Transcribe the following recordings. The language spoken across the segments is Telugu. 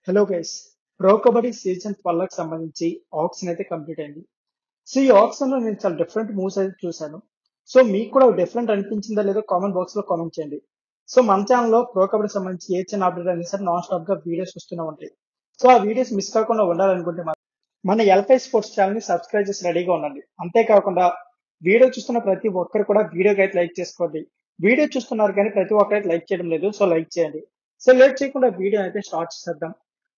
Hello guys. Pro kabaddi season 12 కి సంబంధించి ఆక్షన్ అయితే కంప్లీట్ అయింది. సో ఈ ఆక్షన్ లో నేను చాలా డిఫరెంట్ మూవ్స్ అయితే చూశాను. సో మీకు కూడా డిఫరెంట్ అనిపించిందా లేదో కామెంట్ బాక్స్ లో కామెంట్ చేయండి. సో మన ఛానల్లో ప్రో కబడ్డీ సంబంధించి ఏ చిన్న అప్డేట్ అయినా సరే నాన్ స్టాప్ గా వీడియోస్ వస్తూనే ఉంటాయి. సో ఆ వీడియోస్ మిస్ కాకుండా ఉండాలనుకుంటే మన ఎల్ఫై స్పోర్ట్స్ ఛానల్ ని సబ్స్క్రైబ్ చేసి రెడీగా ఉండండి. అంతేకాకుండా వీడియో చూస్తున్న ప్రతి ఒక్కరు కూడా వీడియోకి అయితే లైక్ చేసుకోండి. వీడియో చూస్తున్నారు కానీ ప్రతి ఒక్కరైతే లైక్ చేయడం లేదు. సో లైక్ చేయండి. సో లేట్ చేయకుండా వీడియో అయితే స్టార్ట్ చేద్దాం.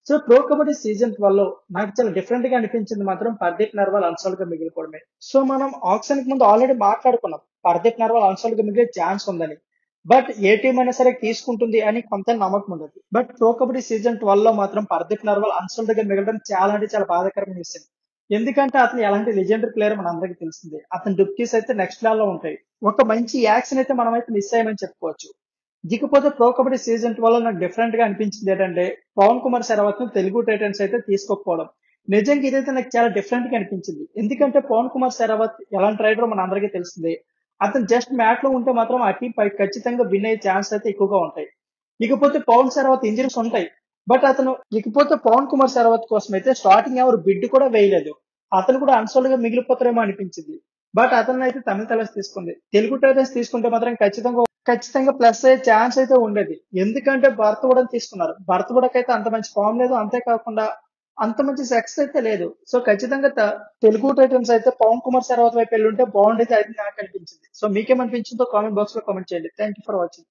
సో ప్రో కబడ్డీ సీజన్ 12 నాకు చాలా డిఫరెంట్ గా అనిపించింది మాత్రం పర్దీప్ నర్వాల్ అన్సోల్డ్ గా మిగిలిపోవడమే. సో మనం ఆక్షన్ కి ముందు ఆల్రెడీ మాట్లాడుకున్నాం పర్దీప్ నర్వాల్ అన్సోల్డ్ గా మిగిలే ఛాన్స్ ఉందని. బట్ ఏ టీం అయినా సరే తీసుకుంటుంది అని కొంత నమ్మకం ఉండదు. బట్ ప్రో కబడ్డీ సీజన్ 12 లో మాత్రం పర్దీప్ నర్వాల్ అన్సోల్డ్ గా మిగలడం చాలా అంటే చాలా బాధాకరమైన విషయం. ఎందుకంటే అతను ఎలాంటి లెజెండరీ ప్లేయర్ మన అందరికీ తెలిసిందే. అతని డుప్కీస్ అయితే నెక్స్ట్ లెవెల్ లో ఉంటాయి. ఒక మంచి యాక్షన్ అయితే మనం అయితే మిస్ అయ్యామని చెప్పుకోవచ్చు. ఇకపోతే ప్రో కబడ్డీ సీజన్ 12 నాకు డిఫరెంట్ గా అనిపించింది ఏంటంటే పవన్ కుమార్ శరవత్ ను తెలుగు టైటన్స్ అయితే తీసుకోకపోవడం. నిజంగా ఇదైతే నాకు చాలా డిఫరెంట్ గా అనిపించింది. ఎందుకంటే పవన్ కుమార్ శరవత్ ఎలాంటి రైడర్ మన అందరికీ తెలిసిందే. అతను జస్ట్ మ్యాట్ లో ఉంటే మాత్రం ఆ టీం పై ఖచ్చితంగా విన్ అయ్యే ఛాన్స్ అయితే ఎక్కువగా ఉంటాయి. ఇకపోతే పవన్ శరవత్ ఇంజరీస్ ఉంటాయి. బట్ అతను ఇకపోతే పవన్ కుమార్ శరవత్ కోసం అయితే స్టార్టింగ్ ఎవరు బిడ్ కూడా వేయలేదు. అతను కూడా అన్సోల్డ్ గా మిగిలిపోతారేమో అనిపించింది. బట్ అతను అయితే తమిళ తలస్ తీసుకుంది. తెలుగు టైటన్స్ తీసుకుంటే మాత్రం ఖచ్చితంగా ప్లస్ అయ్యే ఛాన్స్ అయితే ఉండేది. ఎందుకంటే భరత్ కూడా తీసుకున్నారు. భరత్ కూడా అయితే అంత మంచి ఫామ్ లేదు. అంతేకాకుండా అంత మంచి సక్సెస్ అయితే లేదు. సో ఖచ్చితంగా తెలుగు టైటన్స్ అయితే పవన్ కుమార్ శరవత్ వైపు వెళ్ళి ఉంటే బాగుండేది. అది నాకు అనిపించింది. సో మీకేమనిపించిందో కామెంట్ బాక్స్ లో కామెంట్ చేయండి. Thank you for watching.